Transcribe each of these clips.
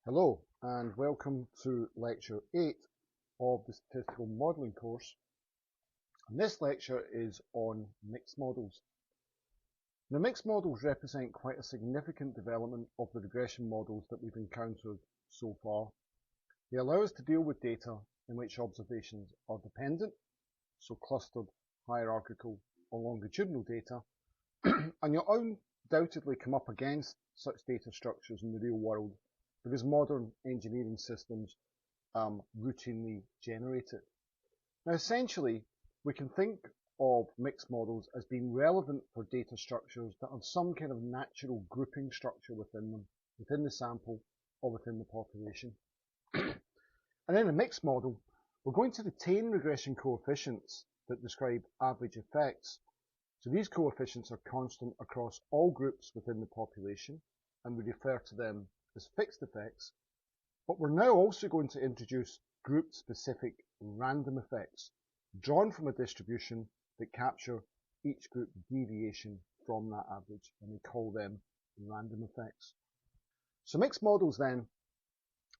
Hello and welcome to lecture 8 of the statistical modelling course. And this lecture is on mixed models. Now, mixed models represent quite a significant development of the regression models that we've encountered so far. They allow us to deal with data in which observations are dependent, so clustered, hierarchical or longitudinal data, and you'll undoubtedly come up against such data structures in the real world because modern engineering systems routinely generate it. Now, essentially, we can think of mixed models as being relevant for data structures that have some kind of natural grouping structure within them, within the sample or within the population. And in a mixed model, we're going to retain regression coefficients that describe average effects. So these coefficients are constant across all groups within the population, and we refer to them as fixed effects. But we're now also going to introduce group-specific random effects drawn from a distribution that capture each group deviation from that average, and we call them random effects. So mixed models then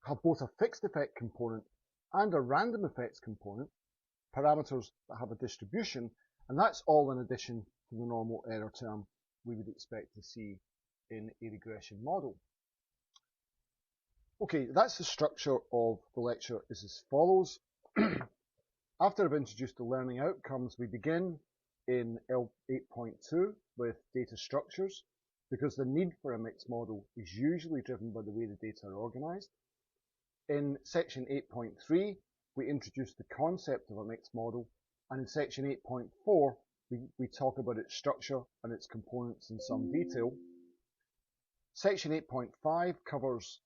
have both a fixed effect component and a random effects component, parameters that have a distribution, and that's all in addition to the normal error term we would expect to see in a regression model. Okay, that's the structure of the lecture is as follows. After I've introduced the learning outcomes, we begin in L8.2 with data structures, because the need for a mixed model is usually driven by the way the data are organized. In section 8.3, we introduce the concept of a mixed model, and in section 8.4, we talk about its structure and its components in some detail. Section 8.5 covers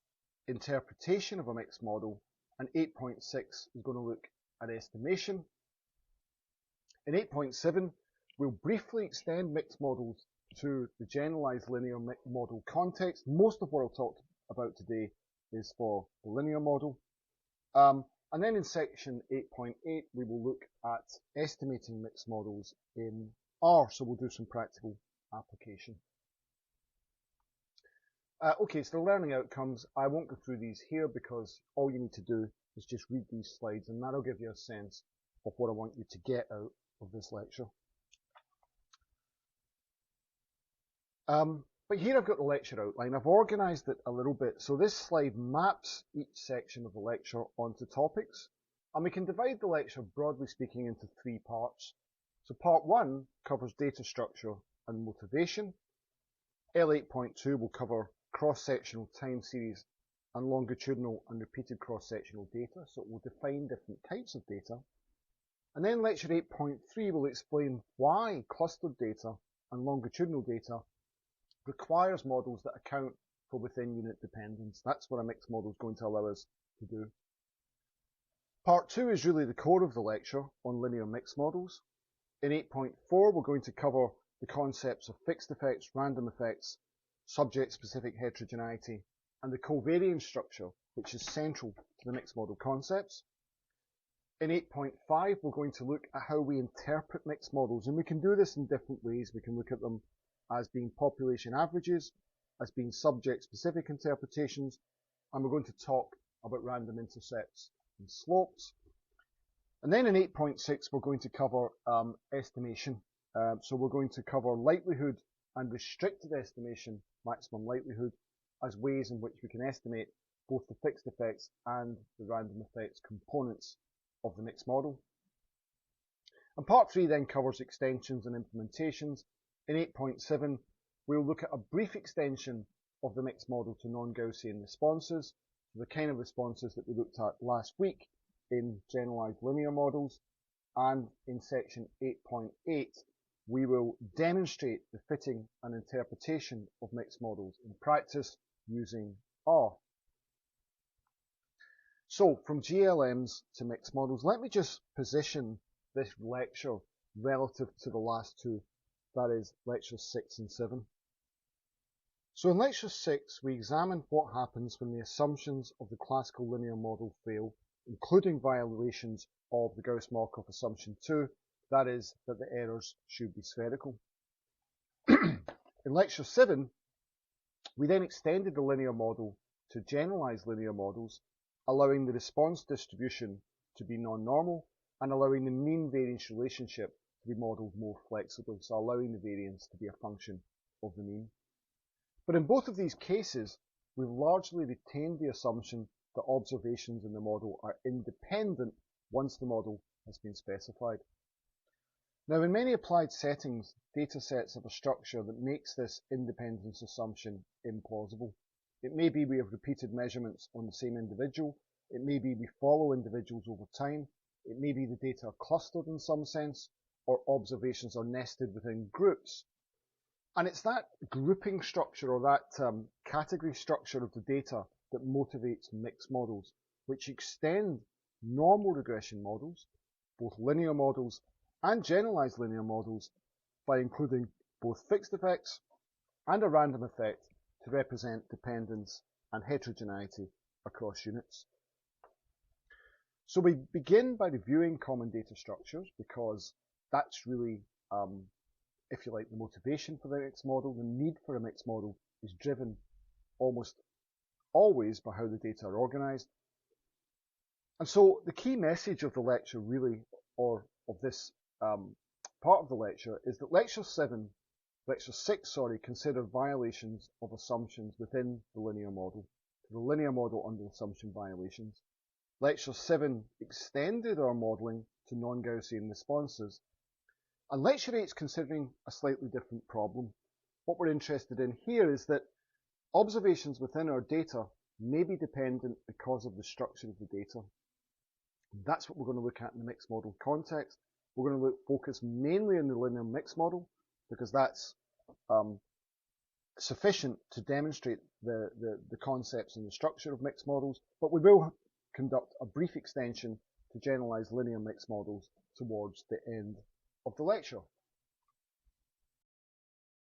interpretation of a mixed model, and 8.6 is going to look at estimation. In 8.7, we'll briefly extend mixed models to the generalized linear model context. Most of what I'll talk about today is for the linear model. And then in section 8.8, we will look at estimating mixed models in R, so we'll do some practical application. Okay, so the learning outcomes, I won't go through these here because all you need to do is just read these slides, and that'll give you a sense of what I want you to get out of this lecture. But here I've got the lecture outline. I've organized it a little bit. So this slide maps each section of the lecture onto topics. And we can divide the lecture, broadly speaking, into 3 parts. So part 1 covers data structure and motivation. L8.2 will cover cross-sectional time series and longitudinal and repeated cross-sectional data. So it will define different types of data. And then lecture 8.3 will explain why clustered data and longitudinal data requires models that account for within-unit dependence. That's what a mixed model is going to allow us to do. Part 2 is really the core of the lecture on linear mixed models. In 8.4, we're going to cover the concepts of fixed effects, random effects, subject-specific heterogeneity, and the covariance structure, which is central to the mixed model concepts. In 8.5, we're going to look at how we interpret mixed models, and we can do this in different ways. We can look at them as being population averages, as being subject-specific interpretations, and we're going to talk about random intercepts and slopes. And then in 8.6, we're going to cover estimation. So we're going to cover likelihood and restricted estimation, maximum likelihood, as ways in which we can estimate both the fixed effects and the random effects components of the mixed model. And part 3 then covers extensions and implementations. In 8.7, we'll look at a brief extension of the mixed model to non-Gaussian responses, the kind of responses that we looked at last week in generalized linear models. And in section 8.8, we will demonstrate the fitting and interpretation of mixed models in practice using R. So from GLMs to mixed models, let me just position this lecture relative to the last 2. That is lectures 6 and 7. So in lecture 6, we examined what happens when the assumptions of the classical linear model fail, including violations of the Gauss-Markov assumption 2, that is, that the errors should be spherical. In lecture 7, we then extended the linear model to generalize linear models, allowing the response distribution to be non-normal and allowing the mean variance relationship to be modeled more flexibly, so allowing the variance to be a function of the mean. But in both of these cases, we've largely retained the assumption that observations in the model are independent once the model has been specified. Now, in many applied settings, data sets have a structure that makes this independence assumption implausible. It may be we have repeated measurements on the same individual. It may be we follow individuals over time. It may be the data are clustered in some sense, or observations are nested within groups. And it's that grouping structure or that category structure of the data that motivates mixed models, which extend normal regression models, both linear models and generalized linear models, by including both fixed effects and a random effect to represent dependence and heterogeneity across units. So we begin by reviewing common data structures because that's really, if you like, the motivation for the mixed model. The need for a mixed model is driven almost always by how the data are organized. And so the key message of the lecture really, or of this part of the lecture, is that lecture 6, consider violations of assumptions within the linear model. The linear model under assumption violations. Lecture 7 extended our modeling to non-Gaussian responses. And lecture 8 is considering a slightly different problem. What we're interested in here is that observations within our data may be dependent because of the structure of the data. That's what we're going to look at in the mixed model context. We're going to focus mainly on the linear mixed model because that's sufficient to demonstrate the concepts and the structure of mixed models, but we will conduct a brief extension to generalize linear mixed models towards the end of the lecture.